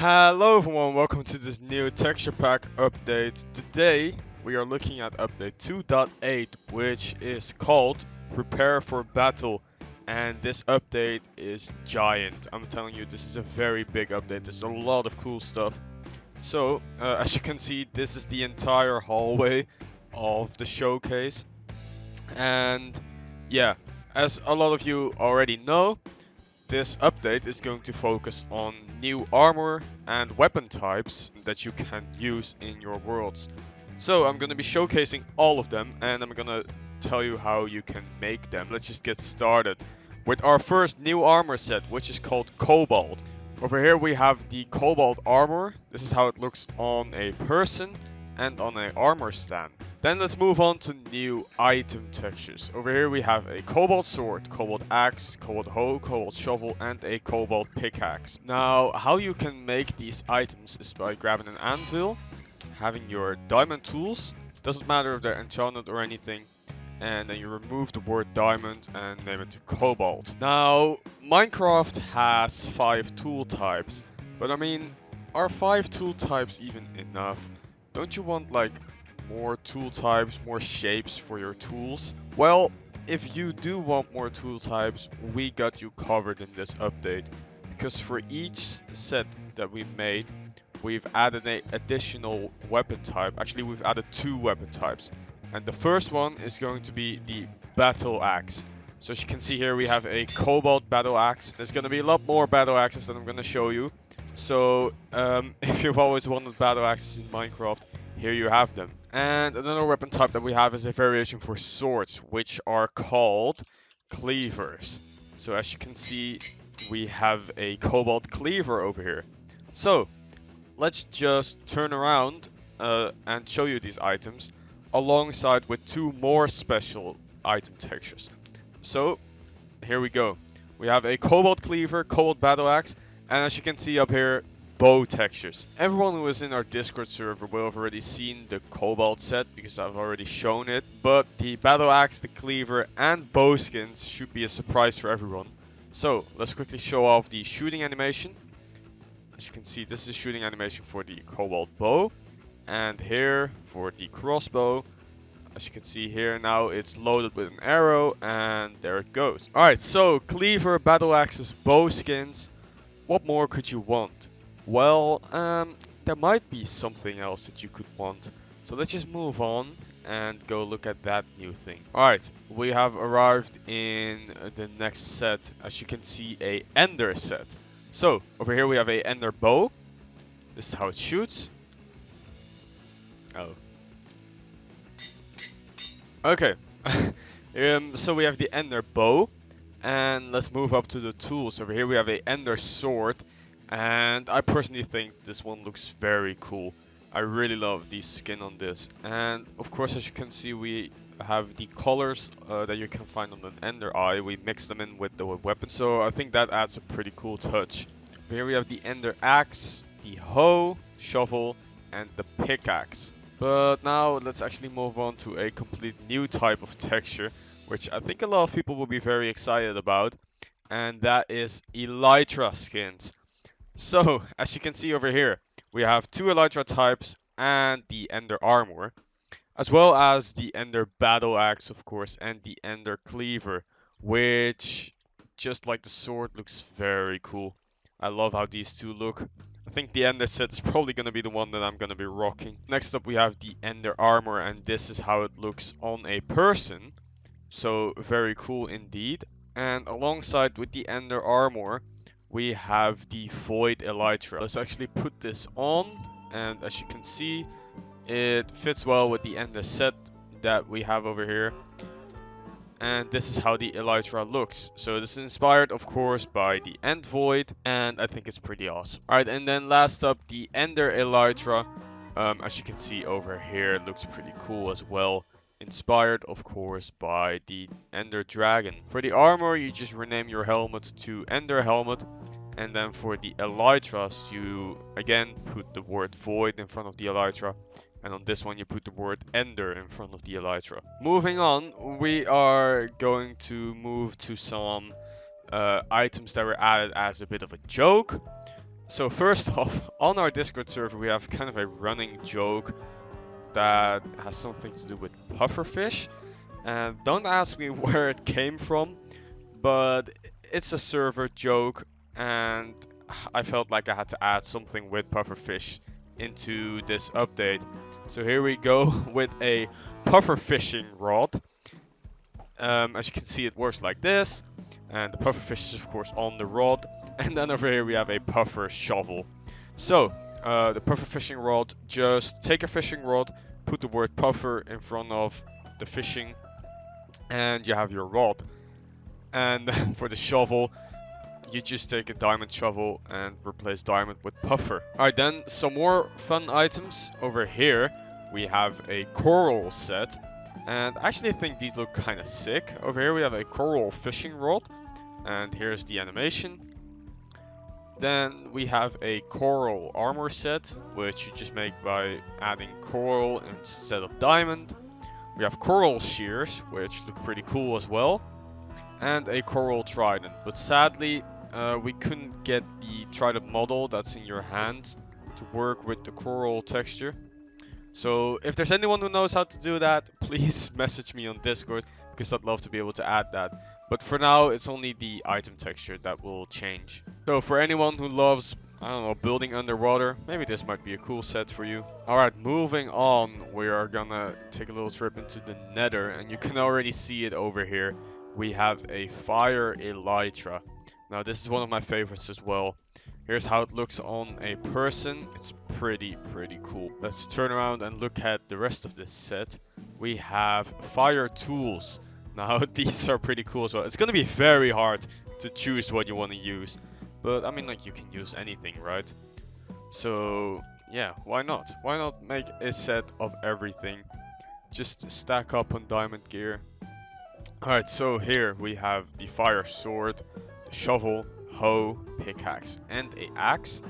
Hello everyone, welcome to this new texture pack update. Today we are looking at update 2.8, which is called Prepare for Battle, and this update is giant. I'm telling you, this is a very big update. There's a lot of cool stuff. So as you can see, this is the entire hallway of the showcase, and yeah, as a lot of you already know, this update is going to focus on new armor and weapon types that you can use in your worlds. So I'm going to be showcasing all of them, and I'm going to tell you how you can make them. Let's just get started with our first new armor set, which is called Cobalt. Over here we have the Cobalt armor. This is how it looks on a person and on an armor stand. Then let's move on to new item textures. Over here we have a cobalt sword, cobalt axe, cobalt hoe, cobalt shovel, and a cobalt pickaxe. Now, how you can make these items is by grabbing an anvil, having your diamond tools, doesn't matter if they're enchanted or anything, and then you remove the word diamond and name it to cobalt. Now, Minecraft has 5 tool types, but I mean, are 5 tool types even enough? Don't you want like more tool types, more shapes for your tools? Well, if you do want more tool types, we got you covered in this update, because for each set that we've made, we've added an additional weapon type. Actually, we've added 2 weapon types, and the first one is going to be the battle axe. So as you can see here, we have a cobalt battle axe. There's going to be a lot more battle axes that I'm going to show you. So if you've always wanted battle axes in Minecraft, here you have them. And another weapon type that we have is a variation for swords, which are called cleavers. So as you can see, we have a cobalt cleaver over here. So let's just turn around and show you these items alongside with 2 more special item textures. So here we go. We have a cobalt cleaver, cobalt battle axe, and as you can see up here, bow textures. Everyone who is in our Discord server will have already seen the cobalt set because I've already shown it, but the battle axe, the cleaver, and bow skins should be a surprise for everyone. So let's quickly show off the shooting animation. As you can see, this is shooting animation for the cobalt bow, and here for the crossbow. As you can see here, now it's loaded with an arrow, and there it goes. Alright, so cleaver, battle axes, bow skins. What more could you want? Well, there might be something else that you could want. So let's just move on and go look at that new thing. Alright, we have arrived in the next set. As you can see, a ender set. So, over here we have a ender bow. This is how it shoots. Oh. Okay. So we have the ender bow. And let's move up to the tools. Over here we have a ender sword. And I personally think this one looks very cool. I really love the skin on this. And of course, as you can see, we have the colors that you can find on an ender eye. We mix them in with the weapon. So I think that adds a pretty cool touch. Here we have the ender axe, the hoe, shovel, and the pickaxe. But now let's actually move on to a complete new type of texture, which I think a lot of people will be very excited about. And that is elytra skins. So, as you can see over here, we have 2 elytra types and the ender armor, as well as the ender battle axe, of course, and the ender cleaver, which, just like the sword, looks very cool. I love how these 2 look. I think the ender set is probably going to be the one that I'm going to be rocking. Next up, we have the ender armor, and this is how it looks on a person. So, very cool indeed. And alongside with the ender armor, we have the void elytra. Let's actually put this on, and as you can see, it fits well with the ender set that we have over here. And this is how the elytra looks. So this is inspired, of course, by the end void, and I think it's pretty awesome. Alright, and then last up, the ender elytra. As you can see over here, it looks pretty cool as well. Inspired, of course, by the ender dragon. For the armor, you just rename your helmet to ender helmet. And then for the elytras, you again put the word void in front of the elytra. And on this one, you put the word ender in front of the elytra. Moving on, we are going to move to some items that were added as a bit of a joke. So first off, on our Discord server we have kind of a running joke that has something to do with pufferfish. And don't ask me where it came from, but it's a server joke, and I felt like I had to add something with pufferfish into this update. So here we go with a puffer fishing rod. As you can see, it works like this, and the puffer fish is of course on the rod, and then over here we have a puffer shovel. So the puffer fishing rod, just take a fishing rod, put the word puffer in front of the fishing, and you have your rod. And then for the shovel, you just take a diamond shovel and replace diamond with puffer. Alright, then some more fun items. Over here we have a coral set, and I actually think these look kind of sick. Over here we have a coral fishing rod, and here's the animation. Then we have a coral armor set, which you just make by adding coral instead of diamond. We have coral shears, which look pretty cool as well, and a coral trident. But sadly, we couldn't get the trident model that's in your hand to work with the coral texture. So if there's anyone who knows how to do that, please message me on Discord, because I'd love to be able to add that. But for now, it's only the item texture that will change. So for anyone who loves, I don't know, building underwater, maybe this might be a cool set for you. Alright, moving on, we are gonna take a little trip into the nether, and you can already see it over here. We have a fire elytra. Now this is one of my favorites as well. Here's how it looks on a person. It's pretty cool. Let's turn around and look at the rest of this set. We have fire tools. Now these are pretty cool as well. It's gonna be very hard to choose what you want to use, but I mean, like, you can use anything, right? So yeah, why not? Why not make a set of everything? Just stack up on diamond gear. Alright, so here we have the fire sword, the shovel, hoe, pickaxe, and a axe.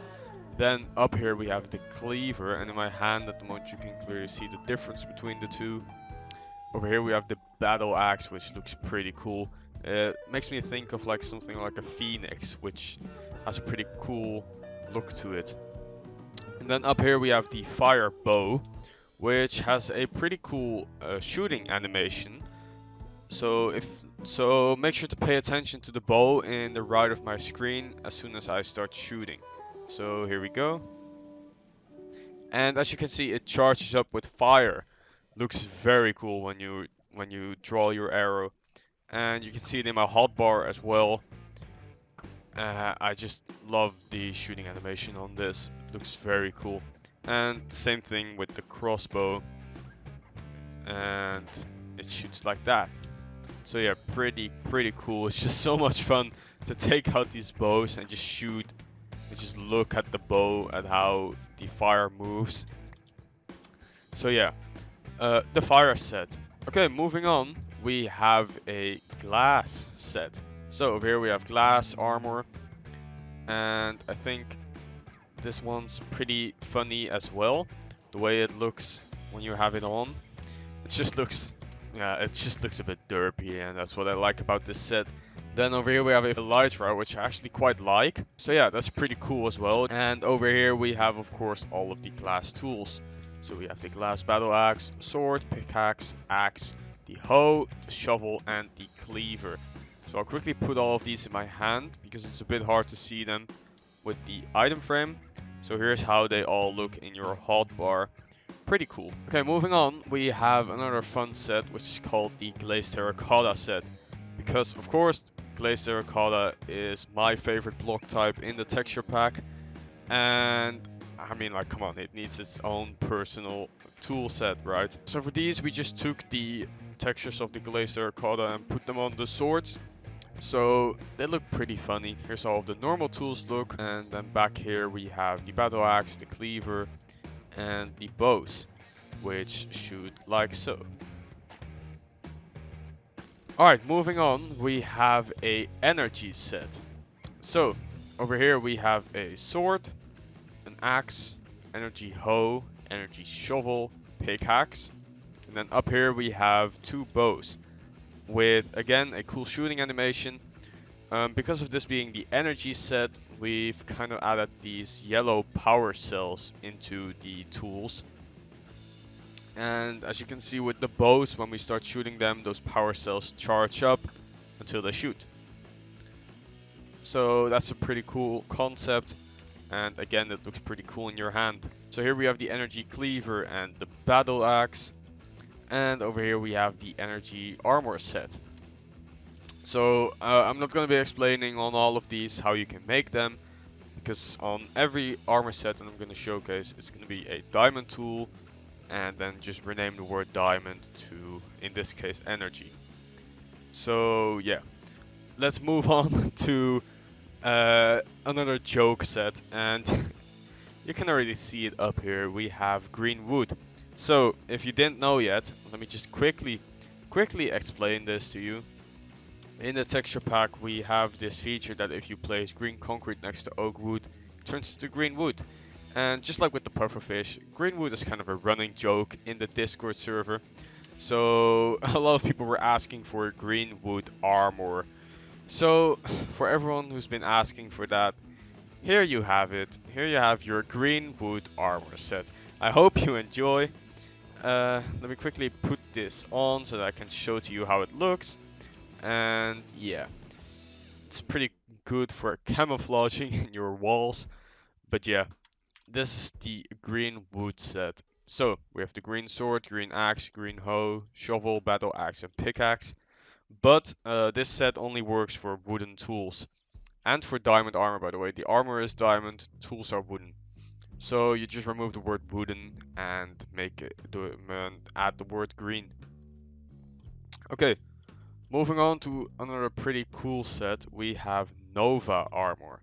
Then up here we have the cleaver, and in my hand at the moment you can clearly see the difference between the two. Over here we have the battle axe, which looks pretty cool. It makes me think of like something like a phoenix, which has a pretty cool look to it. And then up here we have the fire bow, which has a pretty cool shooting animation. So make sure to pay attention to the bow in the right of my screen as soon as I start shooting. So here we go. And as you can see, it charges up with fire. Looks very cool when you draw your arrow. And you can see it in my hotbar as well. I just love the shooting animation on this. It looks very cool. And the same thing with the crossbow. And it shoots like that. So yeah, pretty cool. It's just so much fun to take out these bows and just shoot and just look at the bow, at how the fire moves. So yeah, the fire set. Okay, moving on, we have a glass set. So over here we have glass armor, and I think this one's pretty funny as well. The way it looks when you have it on, it just looks a bit derpy, and that's what I like about this set. Then over here we have a elytra, which I actually quite like. So yeah, that's pretty cool as well. And over here we have, of course, all of the glass tools. So we have the glass battle axe, sword, pickaxe, axe, the hoe, the shovel, and the cleaver. So I'll quickly put all of these in my hand because it's a bit hard to see them with the item frame. So here's how they all look in your hotbar. Pretty cool. Okay, moving on, we have another fun set, which is called the glazed terracotta set. Because, of course, glazed terracotta is my favorite block type in the texture pack. And, I mean, like, come on, it needs its own personal tool set, right? So for these, we just took the textures of the glazed terracotta and put them on the swords. So they look pretty funny. Here's how all of the normal tools look. And then back here we have the battle axe, the cleaver, and the bows, which shoot like so. Alright, moving on, we have a energy set. So over here we have a sword, an axe, energy hoe, energy shovel, pickaxe, and then up here we have two bows with, again, a cool shooting animation. Because of this being the energy set, we've kind of added these yellow power cells into the tools. And as you can see with the bows, when we start shooting them, those power cells charge up until they shoot. So that's a pretty cool concept. And again, it looks pretty cool in your hand. So here we have the energy cleaver and the battle axe. And over here we have the energy armor set. So I'm not going to be explaining on all of these how you can make them, because on every armor set that I'm going to showcase, it's going to be a diamond tool, and then just rename the word diamond to, in this case, energy. So yeah, let's move on to another joke set, and you can already see it up here. We have green wood. So if you didn't know yet, let me just quickly explain this to you. In the texture pack, we have this feature that if you place green concrete next to oak wood, it turns into green wood. And just like with the pufferfish, green wood is kind of a running joke in the Discord server. So a lot of people were asking for green wood armor. So for everyone who's been asking for that, here you have it. Here you have your green wood armor set. I hope you enjoy. Let me quickly put this on so that I can show to you how it looks. And yeah, it's pretty good for camouflaging in your walls. But yeah, this is the green wood set. So we have the green sword, green axe, green hoe, shovel, battle axe, and pickaxe. But this set only works for wooden tools. And for diamond armor, by the way. The armor is diamond, tools are wooden. So you just remove the word wooden and add the word green. Okay. Moving on to another pretty cool set, we have Nova armor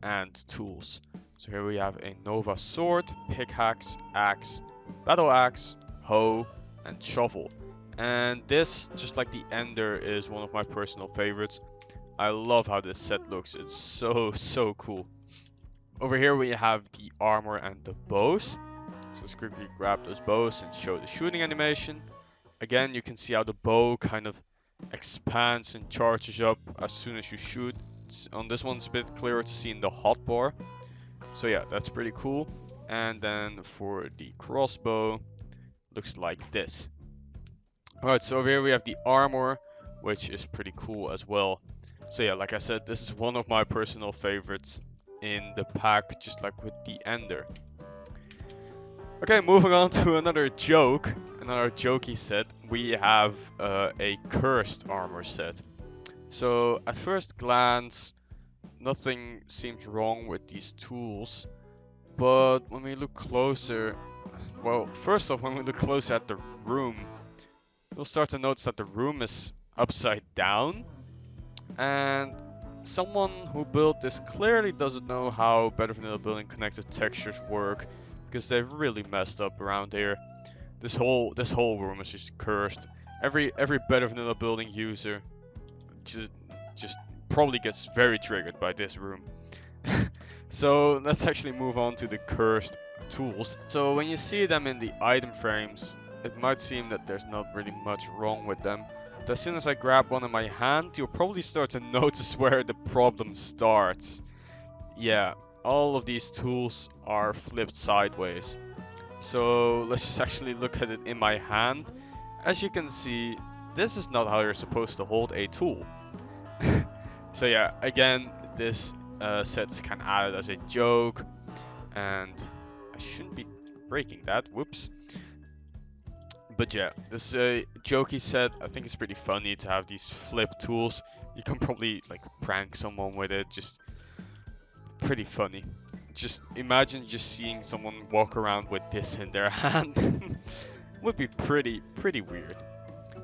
and tools. So here we have a Nova sword, pickaxe, axe, battle axe, hoe, and shovel. And this, just like the Ender, is one of my personal favorites. I love how this set looks. It's so cool. Over here we have the armor and the bows. So let's quickly grab those bows and show the shooting animation. Again, you can see how the bow kind of expands and charges up as soon as you shoot. On this one, it's a bit clearer to see in the hotbar. So yeah, that's pretty cool. And then for the crossbow, looks like this. Alright, so over here we have the armor, which is pretty cool as well. So yeah, like I said, this is one of my personal favorites in the pack, just like with the Ender. Okay, moving on to another jokey set. We have a cursed armor set. So at first glance, nothing seems wrong with these tools, but when we look closer, well, first off, when we look closer at the room, you'll start to notice that the room is upside down, and someone who built this clearly doesn't know how Better Vanilla Building connected textures work, because they've really messed up around here. This whole room is just cursed. Every Better Vanilla Building user just probably gets very triggered by this room. So let's actually move on to the cursed tools. So when you see them in the item frames, it might seem that there's not really much wrong with them. But as soon as I grab one in my hand, you'll probably start to notice where the problem starts. Yeah, all of these tools are flipped sideways. So let's just actually look at it in my hand. As you can see, this is not how you're supposed to hold a tool. So yeah, again, this set's kind of added as a joke, and I shouldn't be breaking that, whoops. But yeah, this is a jokey set. I think it's pretty funny to have these flip tools. You can probably like prank someone with it, just pretty funny. Just imagine just seeing someone walk around with this in their hand. Would be pretty weird.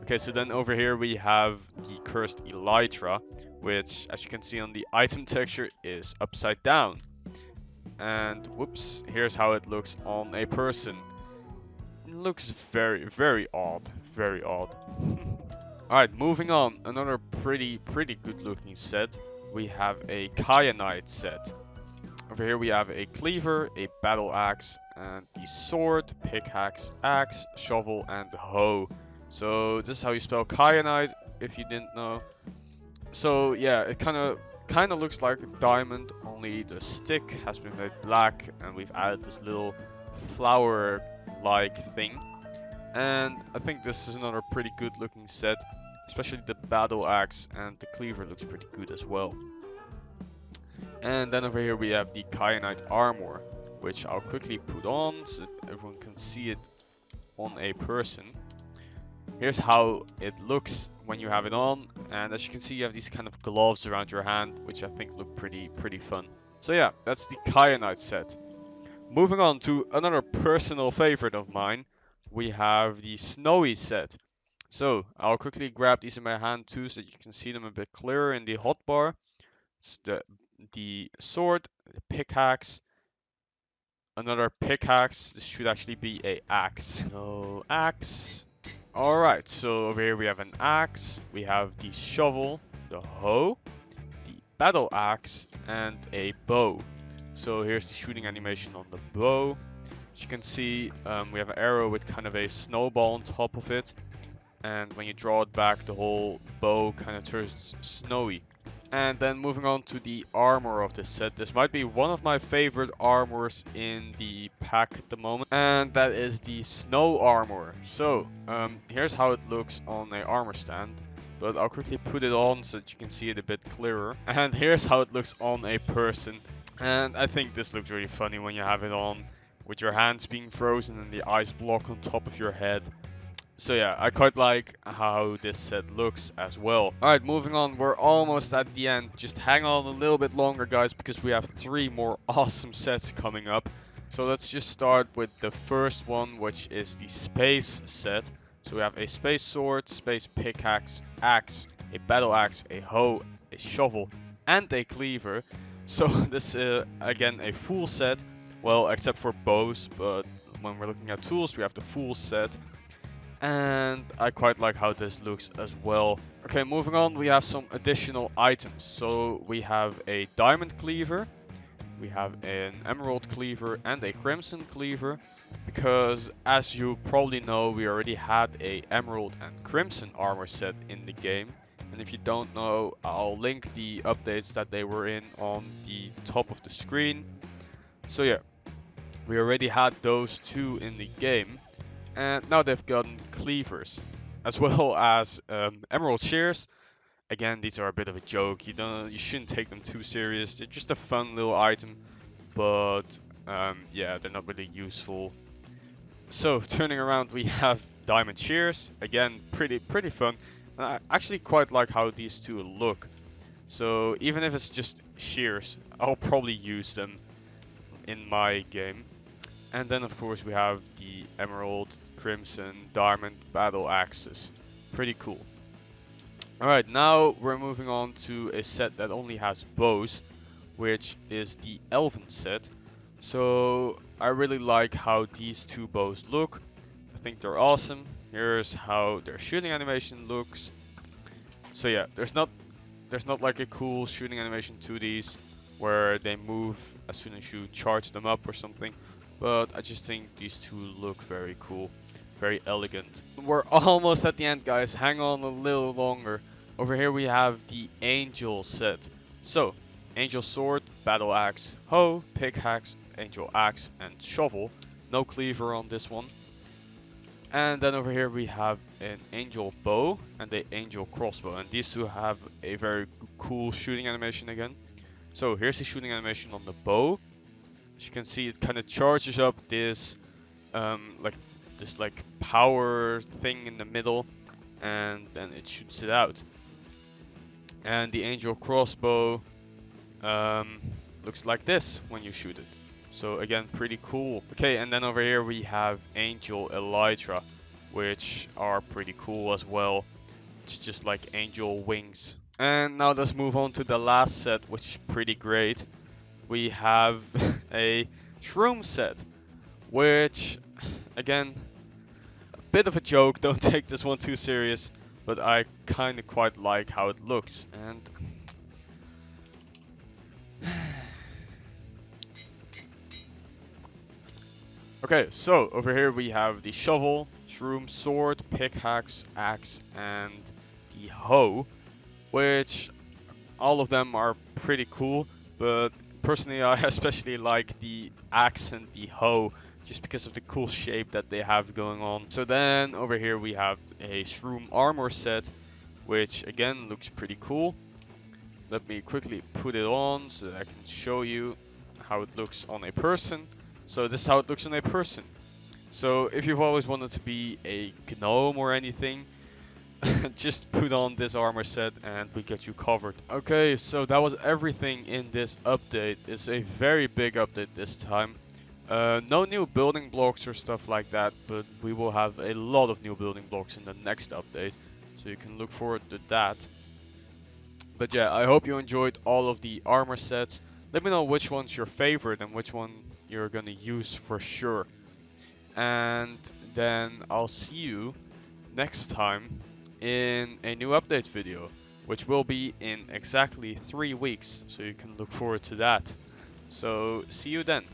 Okay, so then over here we have the cursed elytra, which, as you can see on the item texture, is upside down. And whoops, here's how it looks on a person. It looks very odd, very odd. Alright, moving on, another pretty good looking set. We have a kyanite set. Over here we have a cleaver, a battle axe, and the sword, pickaxe, axe, shovel, and hoe. So this is how you spell kyanite, if you didn't know. So yeah, it kind of kind of looks like a diamond, only the stick has been made black and we've added this little flower-like thing. And I think this is another pretty good looking set, especially the battle axe, and the cleaver looks pretty good as well. And then over here we have the kyanite armor, which I'll quickly put on so that everyone can see it on a person. Here's how it looks when you have it on, and as you can see you have these kind of gloves around your hand, which I think look pretty fun. So yeah, that's the kyanite set. Moving on to another personal favorite of mine, we have the snowy set. So I'll quickly grab these in my hand too so that you can see them a bit clearer in the hotbar. It's the sword, the pickaxe, another pickaxe. This should actually be a axe. So axe. Alright, so over here we have an axe, we have the shovel, the hoe, the battle axe, and a bow. So here's the shooting animation on the bow. As you can see, we have an arrow with kind of a snowball on top of it. And when you draw it back, the whole bow kind of turns snowy. And then moving on to the armor of this set. This might be one of my favorite armors in the pack at the moment. And that is the snow armor. So, here's how it looks on a armor stand. But I'll quickly put it on so that you can see it a bit clearer. And here's how it looks on a person. And I think this looks really funny when you have it on, with your hands being frozen and the ice block on top of your head. So yeah, I quite like how this set looks as well. Alright, moving on, we're almost at the end. Just hang on a little bit longer, guys, because we have 3 more awesome sets coming up. So let's just start with the first one, which is the space set. So we have a space sword, space pickaxe, axe, a battle axe, a hoe, a shovel, and a cleaver. So this is again a full set, well, except for bows, but when we're looking at tools, we have the full set. And I quite like how this looks as well. Okay, moving on, we have some additional items. So we have a diamond cleaver, we have an emerald cleaver, and a crimson cleaver. Because as you probably know, we already had a emerald and crimson armor set in the game. And if you don't know, I'll link the updates that they were in on the top of the screen. So yeah, we already had those 2 in the game. And now they've gotten cleavers, as well as emerald shears. Again, these are a bit of a joke. You shouldn't take them too serious. They're just a fun little item, but yeah, they're not really useful. So turning around, we have diamond shears. Again, pretty fun. And I actually quite like how these 2 look. So even if it's just shears, I'll probably use them in my game. And then of course we have the emerald, crimson, diamond battle axes. Pretty cool. Alright, now we're moving on to a set that only has bows, which is the elven set. So I really like how these 2 bows look. I think they're awesome. Here's how their shooting animation looks. So yeah, there's not like a cool shooting animation to these where they move as soon as you charge them up or something. But I just think these 2 look very cool, very elegant. We're almost at the end, guys. Hang on a little longer. Over here we have the angel set. So, angel sword, battle axe, hoe, pickaxe, angel axe, and shovel. No cleaver on this one. And then over here we have an angel bow and an angel crossbow. And these 2 have a very cool shooting animation again. So here's the shooting animation on the bow. As you can see, it kind of charges up this like power thing in the middle, and then it shoots it out. And the angel crossbow looks like this when you shoot it. So again, pretty cool. Okay, and then over here we have angel elytra, which are pretty cool as well. It's just like angel wings. And now let's move on to the last set, which is pretty great. We have a shroom set, which, again, a bit of a joke. Don't take this one too serious, but I kind of quite like how it looks. And okay, so over here we have the shovel, shroom, sword, pickaxe, axe, and the hoe, which all of them are pretty cool, but personally I especially like the axe and the hoe just because of the cool shape that they have going on. So then over here we have a shroom armor set, which again looks pretty cool. Let me quickly put it on so that I can show you how it looks on a person. So this is how it looks on a person. So if you've always wanted to be a gnome or anything, just put on this armor set and we get you covered. Okay, so that was everything in this update. It's a very big update this time. No new building blocks or stuff like that, but we will have a lot of new building blocks in the next update, so you can look forward to that. But yeah, I hope you enjoyed all of the armor sets. Let me know which one's your favorite and which one you're gonna use for sure. And then I'll see you next time in a new update video, which will be in exactly 3 weeks, so you can look forward to that. So see you then.